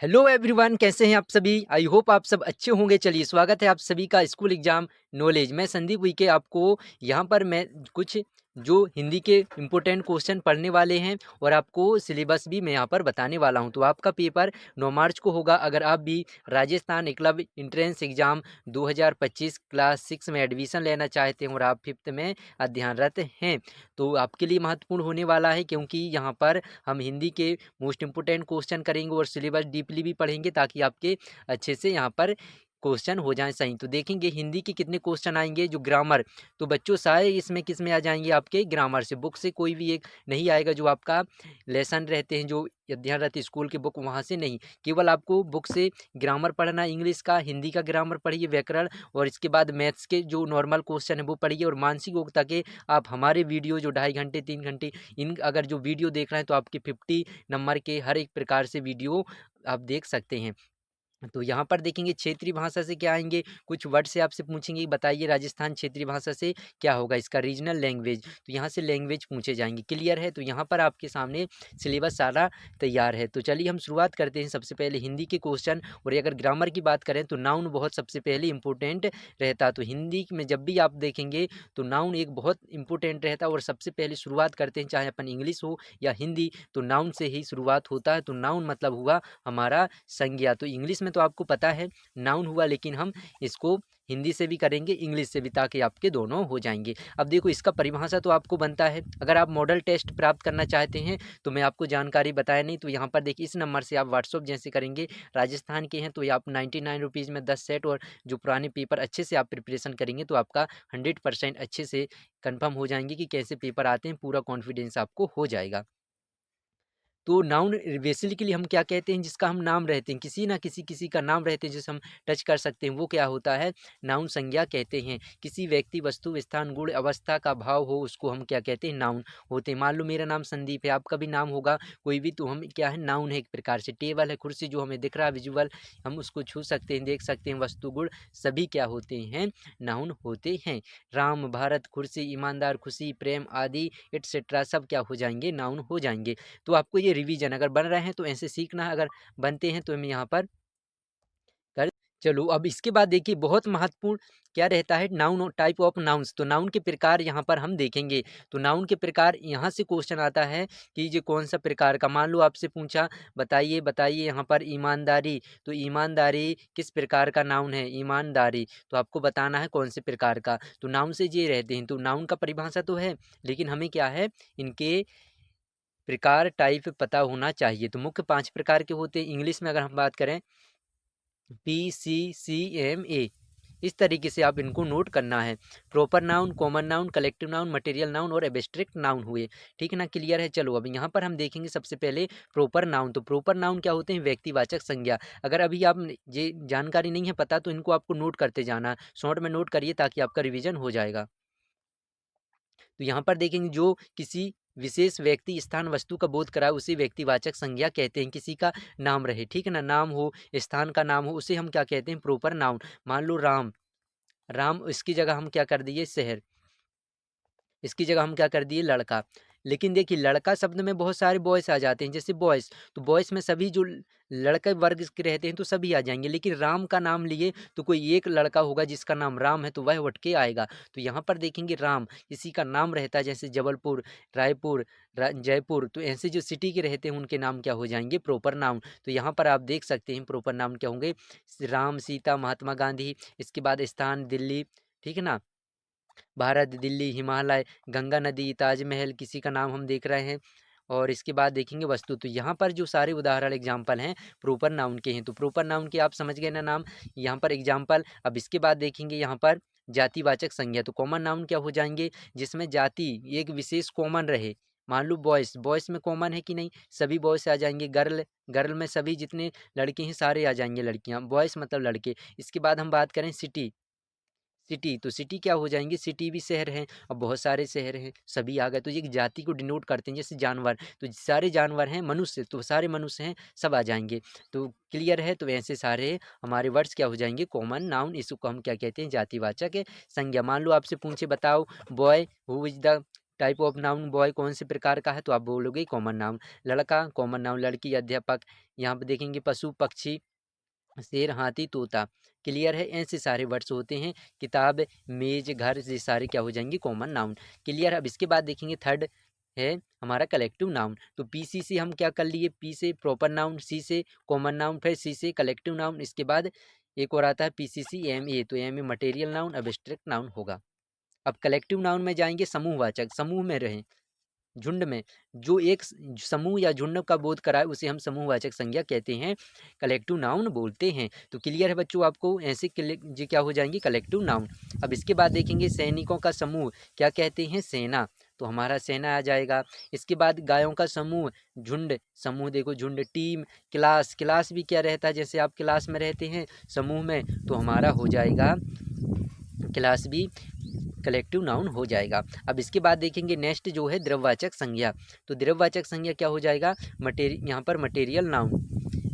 Hello everyone, कैसे हैं आप सभी। आई होप आप सब अच्छे होंगे। चलिए, स्वागत है आप सभी का स्कूल एग्जाम नॉलेज। मैं संदीप वीके आपको यहाँ पर मैं कुछ जो हिंदी के इम्पोर्टेंट क्वेश्चन पढ़ने वाले हैं और आपको सिलेबस भी मैं यहाँ पर बताने वाला हूँ। तो आपका पेपर 9 मार्च को होगा। अगर आप भी Rajasthan Eklavya entrance exam 2025 class 6 में एडमिशन लेना चाहते हैं और आप 5th में अध्ययनरत हैं तो आपके लिए महत्वपूर्ण होने वाला है, क्योंकि यहाँ पर हम हिंदी के मोस्ट इम्पोर्टेंट क्वेश्चन करेंगे और सिलेबस डीपली भी पढ़ेंगे ताकि आपके अच्छे से यहाँ पर क्वेश्चन हो जाएं सही। तो देखेंगे हिंदी के कितने क्वेश्चन आएंगे। जो ग्रामर, तो बच्चों सारे इसमें किस में आ जाएंगे, आपके ग्रामर से। बुक से कोई भी एक नहीं आएगा। जो आपका लेसन रहते हैं, जो अध्ययनरत स्कूल के बुक, वहाँ से नहीं। केवल आपको बुक से ग्रामर पढ़ना, इंग्लिश का, हिंदी का ग्रामर पढ़िए, व्याकरण, और इसके बाद मैथ्स के जो नॉर्मल क्वेश्चन है वो पढ़िए। और मानसिक योग्यता के आप हमारे वीडियो जो 2.5 घंटे 3 घंटे, इन अगर जो वीडियो देख रहे हैं तो आपके 50 नंबर के हर एक प्रकार से वीडियो आप देख सकते हैं। तो यहाँ पर देखेंगे क्षेत्रीय भाषा से क्या आएंगे। कुछ वर्ड से आपसे पूछेंगे, बताइए राजस्थान क्षेत्रीय भाषा से क्या होगा, इसका रीजनल लैंग्वेज। तो यहाँ से लैंग्वेज पूछे जाएंगे। क्लियर है। तो यहाँ पर आपके सामने सिलेबस सारा तैयार है। तो चलिए हम शुरुआत करते हैं। सबसे पहले हिंदी के क्वेश्चन। और अगर ग्रामर की बात करें तो नाउन बहुत सबसे पहले इंपॉर्टेंट रहता। तो हिंदी में जब भी आप देखेंगे तो नाउन एक बहुत इंपॉर्टेंट रहता। और सबसे पहले शुरुआत करते हैं, चाहे अपन इंग्लिश हो या हिंदी, तो नाउन से ही शुरुआत होता है। तो नाउन मतलब हुआ हमारा संज्ञा। तो इंग्लिश में तो आपको पता है नाउन हुआ, लेकिन हम इसको हिंदी से भी करेंगे, इंग्लिश से भी, ताकि आपके दोनों हो जाएंगे। अब देखो, इसका परिभाषा तो आपको बनता है। अगर आप मॉडल टेस्ट प्राप्त करना चाहते हैं तो मैं आपको जानकारी बताया नहीं, तो यहाँ पर देखिए इस नंबर से आप व्हाट्सअप जैसे करेंगे, राजस्थान के हैं तो ये आप 99 रुपीज़ में 10 सेट, और जो पुराने पेपर अच्छे से आप प्रिपरेशन करेंगे तो आपका 100% अच्छे से कन्फर्म हो जाएंगे कि कैसे पेपर आते हैं। पूरा कॉन्फिडेंस आपको हो जाएगा। तो नाउन बेसिकली हम क्या कहते हैं, जिसका हम नाम रहते हैं, किसी ना किसी का नाम रहते हैं जिसे हम टच कर सकते हैं, वो क्या होता है, नाउन संज्ञा कहते हैं। किसी व्यक्ति, वस्तु, स्थान, गुण, अवस्था का भाव हो, उसको हम क्या कहते हैं, नाउन होते हैं। मान लो मेरा नाम संदीप है, आपका भी नाम होगा कोई भी, तो हम क्या है, नाउन है एक प्रकार से। टेबल है, कुर्सी जो हमें दिख रहा है विजुअल, हम उसको छू सकते हैं, देख सकते हैं। वस्तु, गुण सभी क्या होते हैं, नाउन होते हैं। राम, भारत, कुर्सी, ईमानदार, खुशी, प्रेम आदि एटसेट्रा सब क्या हो जाएंगे, नाउन हो जाएंगे। तो आपको ये रिवीजन अगर बन रहे हैं तो ऐसे सीखना है, अगर बनते हैं तो हम यहाँ पर कर। चलो, अब इसके बाद देखिए बहुत महत्वपूर्ण क्या रहता है, नाउन और टाइप ऑफ नाउन्स। तो नाउन के प्रकार यहाँ पर हम देखेंगे। तो नाउन के प्रकार यहाँ से क्वेश्चन आता है कि ये कौन सा प्रकार का। मान लो आपसे पूछा, बताइए बताइए यहाँ पर ईमानदारी, तो ईमानदारी किस प्रकार का नाउन है, ईमानदारी, तो आपको बताना है कौन से प्रकार का। तो नाउन से ये रहते हैं। तो नाउन का परिभाषा तो है, लेकिन हमें क्या है, इनके प्रकार टाइप पता होना चाहिए। तो मुख्य 5 प्रकार के होते हैं। इंग्लिश में अगर हम बात करें, PCCMA, इस तरीके से आप इनको नोट करना है। Proper noun, common noun, collective noun, material noun और एब्स्ट्रैक्ट नाउन हुए। ठीक है ना, क्लियर है। चलो, अब यहाँ पर हम देखेंगे सबसे पहले प्रॉपर नाउन। तो प्रॉपर नाउन क्या होते हैं, व्यक्तिवाचक संज्ञा। अगर अभी आप ये जानकारी नहीं है पता तो इनको आपको नोट करते जाना है, शॉर्ट में नोट करिए ताकि आपका रिविजन हो जाएगा। तो यहाँ पर देखेंगे जो किसी विशेष व्यक्ति, स्थान, वस्तु का बोध कराए उसे व्यक्तिवाचक संज्ञा कहते हैं। किसी का नाम रहे, ठीक है ना, नाम हो, स्थान का नाम हो, उसे हम क्या कहते हैं, प्रॉपर नाउन। मान लो राम, राम इसकी जगह हम क्या कर दिए, शहर, इसकी जगह हम क्या कर दिए, लड़का। लेकिन देखिए लड़का शब्द में बहुत सारे बॉयस आ जाते हैं, जैसे बॉयस, तो बॉयस में सभी जो लड़के वर्ग के रहते हैं तो सभी आ जाएंगे। लेकिन राम का नाम लिए तो कोई एक लड़का होगा जिसका नाम राम है, तो वह उठ के आएगा। तो यहाँ पर देखेंगे राम किसी का नाम रहता है, जैसे जबलपुर, रायपुर, जयपुर, तो ऐसे जो सिटी के रहते हैं उनके नाम क्या हो जाएंगे, प्रॉपर नाउन। तो यहाँ पर आप देख सकते हैं प्रॉपर नाउन क्या होंगे, राम, सीता, महात्मा गांधी, इसके बाद स्थान दिल्ली, ठीक है ना, भारत, दिल्ली, हिमालय, गंगा नदी, ताजमहल, किसी का नाम हम देख रहे हैं। और इसके बाद देखेंगे वस्तु। तो यहाँ पर जो सारे उदाहरण एग्जाम्पल हैं प्रॉपर नाउन के हैं। तो प्रॉपर नाउन के आप समझ गए ना नाम, यहाँ पर एग्जाम्पल। अब इसके बाद देखेंगे यहाँ पर जातिवाचक संज्ञा। तो कॉमन नाउन क्या हो जाएंगे, जिसमें जाति एक विशेष कॉमन रहे। मान लो बॉयस, बॉयस में कॉमन है कि नहीं, सभी बॉयस आ जाएंगे। गर्ल, गर्ल में सभी जितने लड़के हैं सारे आ जाएंगे, लड़कियां, बॉयस मतलब लड़के। इसके बाद हम बात करें सिटी, सिटी, तो सिटी क्या हो जाएंगे, सिटी भी शहर हैं, और बहुत सारे शहर हैं, सभी आ गए। तो ये एक जाति को डिनोट करते हैं। जैसे जानवर, तो सारे जानवर हैं, मनुष्य तो सारे मनुष्य हैं, सब आ जाएंगे। तो क्लियर है। तो ऐसे सारे हमारे वर्ड्स क्या हो जाएंगे, कॉमन नाउन। इसको हम क्या कहते हैं, जातिवाचक संज्ञा। मान लो आपसे पूछे, बताओ boy who is the type of noun boy कौन से प्रकार का है, तो आप बोलोगे कॉमन नाउन। लड़का कॉमन नाउन, लड़की अध्यापक। यहाँ पे देखेंगे पशु पक्षी, शेर हाथी तोता। क्लियर है, ऐसे सारे वर्ड्स होते हैं। किताब मेज घर, ये सारे क्या हो जाएंगे कॉमन नाउन। क्लियर है। अब इसके बाद देखेंगे थर्ड है हमारा कलेक्टिव नाउन। तो पी सी से हम क्या कर लिए, पी से प्रॉपर नाउन, सी से कॉमन नाउन, फिर सी से कलेक्टिव नाउन। इसके बाद एक और आता है P C C M A, तो M A material noun, abstract noun होगा। अब कलेक्टिव नाउन में जाएंगे, समूहवाचक, समूह में रहें, झुंड में, जो एक समूह या झुंड का बोध कराए उसे हम समूहवाचक संज्ञा कहते हैं, कलेक्टिव नाउन बोलते हैं। तो क्लियर है बच्चों आपको, ऐसे जी क्या हो जाएंगी कलेक्टिव नाउन। अब इसके बाद देखेंगे सैनिकों का समूह क्या कहते हैं, सेना, तो हमारा सेना आ जाएगा। इसके बाद गायों का समूह, झुंड, समूह देखो झुंड, टीम, क्लास, क्लास भी क्या रहता है, जैसे आप क्लास में रहते हैं समूह में, तो हमारा हो जाएगा क्लास भी कलेक्टिव नाउन हो जाएगा। अब इसके बाद देखेंगे नेक्स्ट जो है द्रववाचक संज्ञा। तो द्रववाचक संज्ञा क्या हो जाएगा, यहाँ पर मटेरियल नाउन,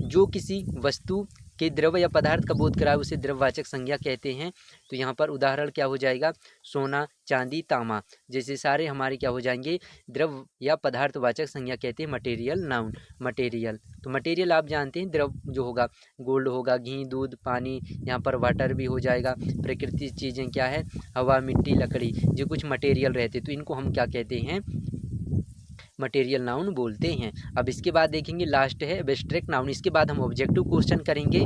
जो किसी वस्तु के द्रव या पदार्थ का बोध कराए उसे द्रववाचक संज्ञा कहते हैं। तो यहाँ पर उदाहरण क्या हो जाएगा, सोना चांदी तांबा, जैसे सारे हमारे क्या हो जाएंगे द्रव या पदार्थवाचक संज्ञा कहते हैं मटेरियल नाउन। मटेरियल, तो मटेरियल आप जानते हैं द्रव जो होगा, गोल्ड होगा, घी दूध पानी, यहाँ पर वाटर भी हो जाएगा। प्रकृति चीज़ें क्या है, हवा मिट्टी लकड़ी, जो कुछ मटेरियल रहते तो इनको हम क्या कहते हैं, मटेरियल नाउन बोलते हैं। अब इसके बाद देखेंगे लास्ट है एब्स्ट्रैक्ट नाउन। इसके बाद हम ऑब्जेक्टिव क्वेश्चन करेंगे।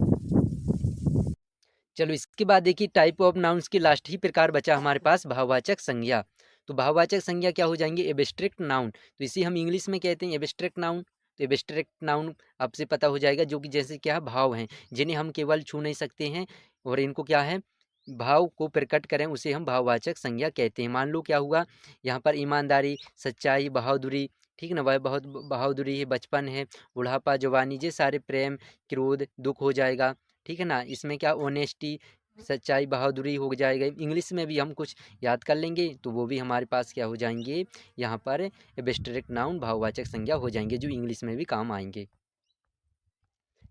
चलो इसके बाद देखिए टाइप ऑफ नाउन्स के लास्ट ही प्रकार बचा हमारे पास भाववाचक संज्ञा। तो भाववाचक संज्ञा क्या हो जाएंगे, एब्स्ट्रैक्ट नाउन, तो इसे हम इंग्लिश में कहते हैं एब्स्ट्रैक्ट नाउन। तो एब्स्ट्रैक्ट नाउन आपसे पता हो जाएगा, जो कि जैसे क्या भाव हैं जिन्हें हम केवल छू नहीं सकते हैं और इनको क्या है भाव को प्रकट करें, उसे हम भाववाचक संज्ञा कहते हैं। मान लो क्या हुआ यहाँ पर, ईमानदारी, सच्चाई, बहादुरी, ठीक ना, वह बहुत बहादुरी है, बचपन है, बुढ़ापा, जवानी, ये सारे प्रेम, क्रोध, दुख हो जाएगा, ठीक है ना। इसमें क्या ऑनेस्टी, सच्चाई, बहादुरी हो जाएगा। इंग्लिश में भी हम कुछ याद कर लेंगे तो वो भी हमारे पास क्या हो जाएंगे, यहाँ पर एब्स्ट्रैक्ट नाउन भाववाचक संज्ञा हो जाएंगे, जो इंग्लिश में भी काम आएंगे।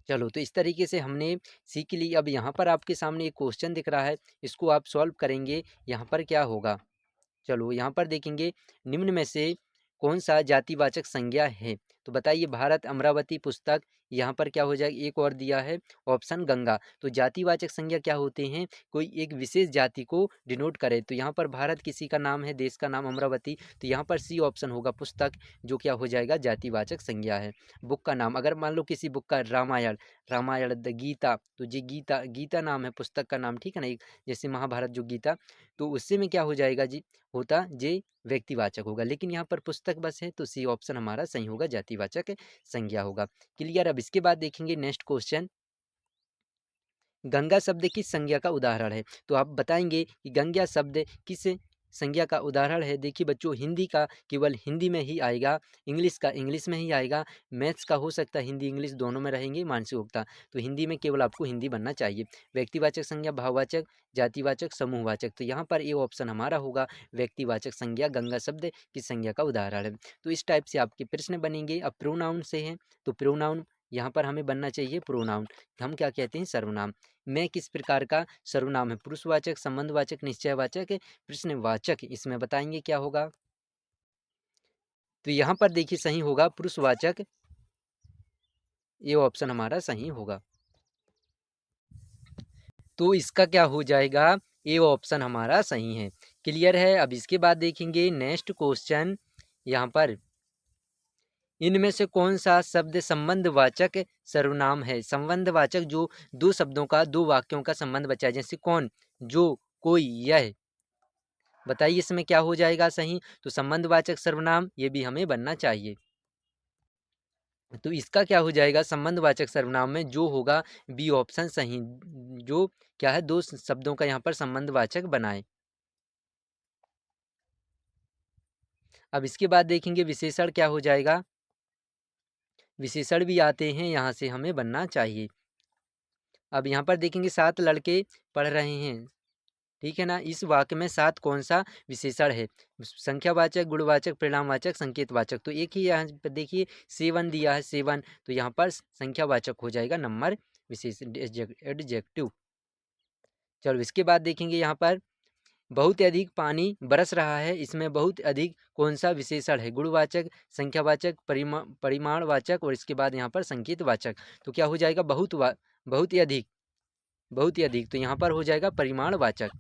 चलो तो इस तरीके से हमने सीख ली। अब यहाँ पर आपके सामने एक क्वेश्चन दिख रहा है, इसको आप सॉल्व करेंगे। यहाँ पर क्या होगा, चलो यहाँ पर देखेंगे, निम्न में से कौन सा जातिवाचक संज्ञा है, तो बताइए। भारत, अमरावती, पुस्तक, यहाँ पर क्या हो जाएगा, एक और दिया है ऑप्शन गंगा। तो जातिवाचक संज्ञा क्या होते हैं, कोई एक विशेष जाति को डिनोट करे। तो यहाँ पर भारत किसी का नाम है, देश का नाम अमरावती, तो यहाँ पर सी ऑप्शन होगा पुस्तक, जो क्या हो जाएगा जातिवाचक संज्ञा है। बुक का नाम, अगर मान लो किसी बुक का रामायण, रामायण द गीता, तो जी गीता, गीता नाम है पुस्तक का नाम, ठीक है ना, एक जैसे महाभारत जो गीता, तो उससे में क्या हो जाएगा जी, होता जे व्यक्तिवाचक होगा। लेकिन यहाँ पर पुस्तक बस है, तो सी ऑप्शन हमारा सही होगा, जातिवाचक संज्ञा होगा। क्लियर। अब इसके बाद देखेंगे नेक्स्ट क्वेश्चन, गंगा शब्द किस संज्ञा का उदाहरण है, तो आप बताएंगे कि गंगा शब्द किस संज्ञा का उदाहरण है। देखिए बच्चों, हिंदी का केवल हिंदी में ही आएगा, इंग्लिश का इंग्लिश में ही आएगा, मैथ्स का हो सकता है हिंदी इंग्लिश दोनों में रहेंगे, मानसिकता, तो हिंदी में केवल आपको हिंदी बनना चाहिए। व्यक्तिवाचक संज्ञा, भाववाचक, जातिवाचक, समूहवाचक, तो यहाँ पर ये ऑप्शन हमारा होगा व्यक्तिवाचक संज्ञा, गंगा शब्द किस संज्ञा का उदाहरण है। तो इस टाइप से आपके प्रश्न बनेंगे। अब प्रोनाउन से हैं, तो प्रोनाउन यहाँ पर हमें बनना चाहिए प्रोनाउन, हम क्या कहते हैं सर्वनाम। मैं किस प्रकार का सर्वनाम है, पुरुषवाचक, संबंधवाचक, निश्चयवाचक, प्रश्नवाचक, इसमें बताएंगे क्या होगा। तो यहाँ पर देखिए सही होगा पुरुषवाचक, ये ऑप्शन हमारा सही होगा। तो इसका क्या हो जाएगा, ये ऑप्शन हमारा सही है। क्लियर है। अब इसके बाद देखेंगे नेक्स्ट क्वेश्चन, यहाँ पर इनमें से कौन सा शब्द संबंधवाचक सर्वनाम है। संबंधवाचक जो दो शब्दों का, दो वाक्यों का संबंध बचा है, जैसे कौन, जो, कोई, यह, बताइए इसमें क्या हो जाएगा सही। तो संबंधवाचक सर्वनाम ये भी हमें बनना चाहिए। तो इसका क्या हो जाएगा, संबंधवाचक सर्वनाम में जो होगा बी ऑप्शन सही, जो क्या है दो शब्दों का यहाँ पर संबंधवाचक बनाए। अब इसके बाद देखेंगे विशेषण क्या हो जाएगा, विशेषण भी आते हैं, यहाँ से हमें बनना चाहिए। अब यहाँ पर देखेंगे 7 लड़के पढ़ रहे हैं, ठीक है ना, इस वाक्य में 7 कौन सा विशेषण है, संख्यावाचक, गुणवाचक, परिणामवाचक, संकेतवाचक। तो एक ही यहाँ पर देखिए 7 दिया है, 7, तो यहाँ पर संख्यावाचक हो जाएगा, नंबर विशेष एडजेक्टिव। चलो इसके बाद देखेंगे यहाँ पर बहुत अधिक पानी बरस रहा है, इसमें बहुत अधिक कौन सा विशेषण है? गुणवाचक, संख्यावाचक, परिमाणवाचक और इसके बाद यहाँ पर संकेतवाचक। तो क्या हो जाएगा? बहुत ही अधिक, बहुत ही अधिक। तो यहाँ पर हो जाएगा परिमाणवाचक।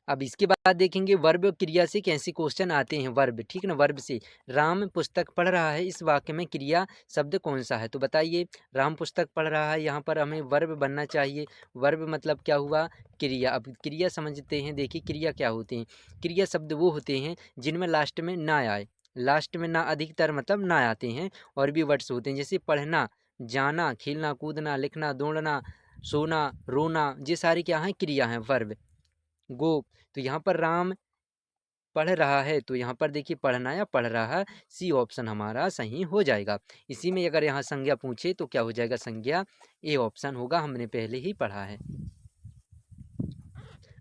अब इसके बाद देखेंगे वर्ब क्रिया से कैसे क्वेश्चन आते हैं। वर्ब, ठीक ना, वर्ब से। राम पुस्तक पढ़ रहा है, इस वाक्य में क्रिया शब्द कौन सा है? तो बताइए, राम पुस्तक पढ़ रहा है, यहाँ पर हमें वर्ब बनना चाहिए। वर्ब मतलब क्या हुआ? क्रिया। अब क्रिया समझते हैं। देखिए क्रिया क्या होते हैं। क्रिया शब्द वो होते हैं जिनमें लास्ट में ना आए, लास्ट में ना, अधिकतर मतलब ना आते हैं। और भी वर्ड्स होते हैं जैसे पढ़ना, जाना, खेलना, कूदना, लिखना, दौड़ना, सोना, रोना, ये सारी क्या हैं? क्रिया हैं, वर्ब। गो, तो यहाँ पर राम पढ़ रहा है, तो यहाँ पर देखिए पढ़ना या पढ़ रहा, सी ऑप्शन हमारा सही हो जाएगा। इसी में अगर यहाँ संज्ञा पूछे तो क्या हो जाएगा? संज्ञा ए ऑप्शन होगा, हमने पहले ही पढ़ा है।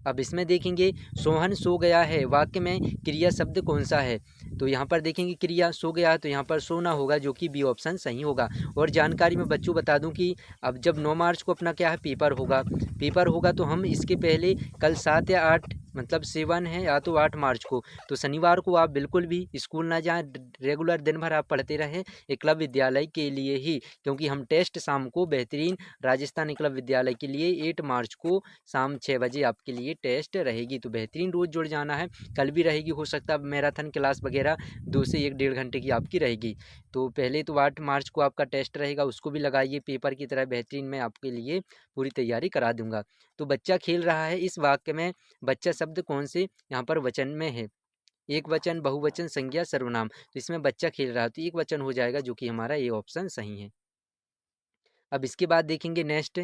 अब इसमें देखेंगे सोहन सो गया है, वाक्य में क्रिया शब्द कौन सा है? तो यहाँ पर देखेंगे क्रिया सो गया है, तो यहाँ पर सोना होगा, जो कि बी ऑप्शन सही होगा। और जानकारी में बच्चों बता दूं कि अब जब 9 मार्च को अपना क्या है? पेपर होगा। पेपर होगा तो हम इसके पहले कल 7 या 8, मतलब 7 है या तो 8 मार्च को, तो शनिवार को आप बिल्कुल भी स्कूल ना जाएं, रेगुलर दिन भर आप पढ़ते रहें एकलव्य विद्यालय के लिए ही, क्योंकि हम टेस्ट शाम को बेहतरीन राजस्थान एकलव्य विद्यालय के लिए 8 मार्च को शाम 6 बजे आपके लिए टेस्ट रहेगी। तो बेहतरीन रोज़ जुड़ जाना है। कल भी रहेगी, हो सकता है मैराथन क्लास वगैरह 2 से 1 डेढ़ घंटे की आपकी रहेगी। तो पहले तो 8 मार्च को आपका टेस्ट रहेगा, उसको भी लगाइए पेपर की तरह बेहतरीन, मैं आपके लिए पूरी तैयारी करा दूंगा। तो बच्चा खेल रहा है, इस वाक्य में बच्चा शब्द कौन से यहाँ पर वचन में है? एक वचन, बहुवचन, संज्ञा, सर्वनाम। तो इसमें बच्चा खेल रहा है, तो एक वचन हो जाएगा, जो कि हमारा ये ऑप्शन सही है। अब इसके बाद देखेंगे नेक्स्ट।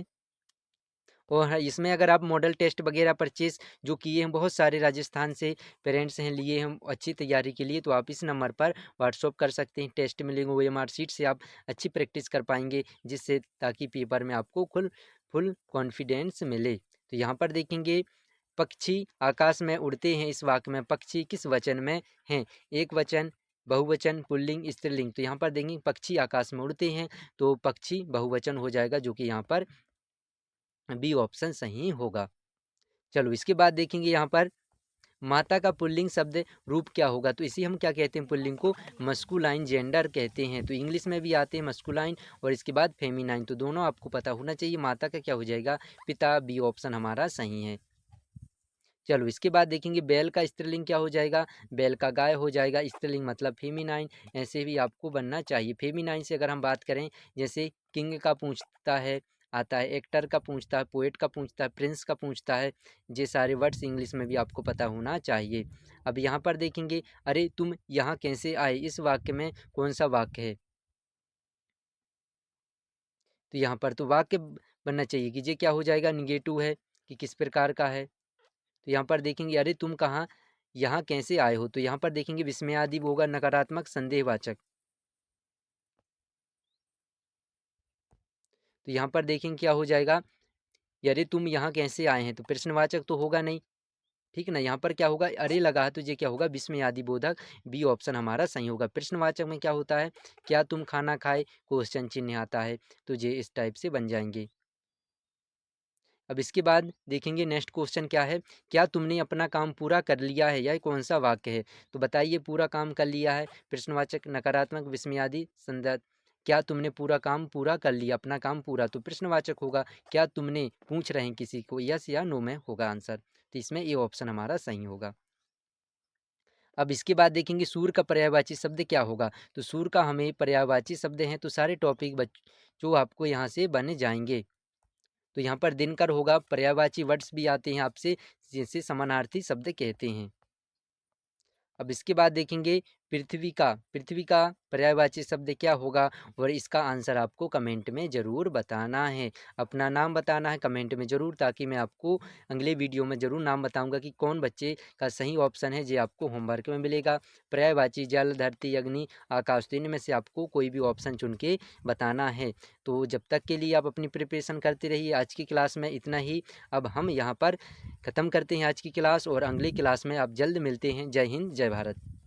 और हाँ, इसमें अगर आप मॉडल टेस्ट वगैरह परचेज़ जो किए हैं, बहुत सारे राजस्थान से पेरेंट्स हैं लिए हम अच्छी तैयारी के लिए, तो आप इस नंबर पर व्हाट्सअप कर सकते हैं। टेस्ट मिलेंगे, OMR शीट से आप अच्छी प्रैक्टिस कर पाएंगे, जिससे ताकि पेपर में आपको फुल कॉन्फिडेंस मिले। तो यहाँ पर देखेंगे पक्षी आकाश में उड़ते हैं, इस वाक्य में पक्षी किस वचन में हैं? एक वचन, बहुवचन, पुल्लिंग, स्त्रीलिंग। तो यहाँ पर देखेंगे पक्षी आकाश में उड़ते हैं, तो पक्षी बहुवचन हो जाएगा, जो कि यहाँ पर बी ऑप्शन सही होगा। चलो इसके बाद देखेंगे यहाँ पर माता का पुल्लिंग शब्द रूप क्या होगा? तो इसी हम क्या कहते हैं? पुल्लिंग को मस्कुलाइन जेंडर कहते हैं। तो इंग्लिश में भी आते हैं मस्कुलाइन और इसके बाद फेमिनाइन, तो दोनों आपको पता होना चाहिए। माता का क्या हो जाएगा? पिता, बी ऑप्शन हमारा सही है। चलो इसके बाद देखेंगे बैल का स्त्रीलिंग क्या हो जाएगा? बैल का गाय हो जाएगा, स्त्रीलिंग मतलब फेमिनाइन। ऐसे भी आपको बनना चाहिए। फेमिनाइन से अगर हम बात करें, जैसे किंग का पूछता है, आता है, एक्टर का पूछता है, पोएट का पूछता है, प्रिंस का पूछता है, ये सारे वर्ड्स इंग्लिश में भी आपको पता होना चाहिए। अब यहाँ पर देखेंगे अरे तुम यहाँ कैसे आए, इस वाक्य में कौन सा वाक्य है? तो यहाँ पर तो वाक्य बनना चाहिए कि ये क्या हो जाएगा? निगेटिव है कि किस प्रकार का है। तो यहाँ पर देखेंगे अरे तुम कहाँ यहाँ कैसे आए हो, तो यहाँ पर देखेंगे विस्मयादि होगा, नकारात्मक, संदेहवाचक। तो यहाँ पर देखेंगे क्या हो जाएगा? अरे तुम यहाँ कैसे आए हैं, तो प्रश्नवाचक तो होगा नहीं, ठीक है ना। यहाँ पर क्या होगा? अरे लगा है, तो ये क्या होगा? विस्मयादि बोधक, बी ऑप्शन हमारा सही होगा। प्रश्नवाचक में क्या होता है? क्या तुम खाना खाए, क्वेश्चन चिन्ह आता है, तो ये इस टाइप से बन जाएंगे। अब इसके बाद देखेंगे नेक्स्ट क्वेश्चन क्या है? क्या तुमने अपना काम पूरा कर लिया है, यह कौन सा वाक्य है? तो बताइए पूरा काम कर लिया है, प्रश्नवाचक, नकारात्मक, विस्मयादि, संदेह। क्या तुमने पूरा काम पूरा कर लिया, अपना काम पूरा, तो प्रश्नवाचक होगा। क्या तुमने पूछ रहे हैं किसी को, यस या नो में होगा आंसर। तो इसमें ये ऑप्शन हमारा सही होगा। अब इसके बाद देखेंगे सूर का पर्यायवाची शब्द क्या होगा? तो सूर का हमें पर्यायवाची शब्द हैं, तो सारे टॉपिक जो आपको यहाँ से बने जाएंगे। तो यहाँ पर दिनकर होगा। पर्यायवाची वर्ड्स भी आते हैं आपसे, जिसे समानार्थी शब्द कहते हैं। अब इसके बाद देखेंगे पृथ्वी का पर्यायवाची शब्द क्या होगा, और इसका आंसर आपको कमेंट में ज़रूर बताना है। अपना नाम बताना है कमेंट में ज़रूर, ताकि मैं आपको अगले वीडियो में ज़रूर नाम बताऊंगा कि कौन बच्चे का सही ऑप्शन है, जो आपको होमवर्क में मिलेगा। पर्यायवाची जल, धरती, अग्नि, आकाश, तो इनमें से आपको कोई भी ऑप्शन चुन के बताना है। तो जब तक के लिए आप अपनी प्रिपरेशन करते रहिए। आज की क्लास में इतना ही। अब हम यहाँ पर ख़त्म करते हैं आज की क्लास, और अगली क्लास में आप जल्द मिलते हैं। जय हिंद, जय भारत।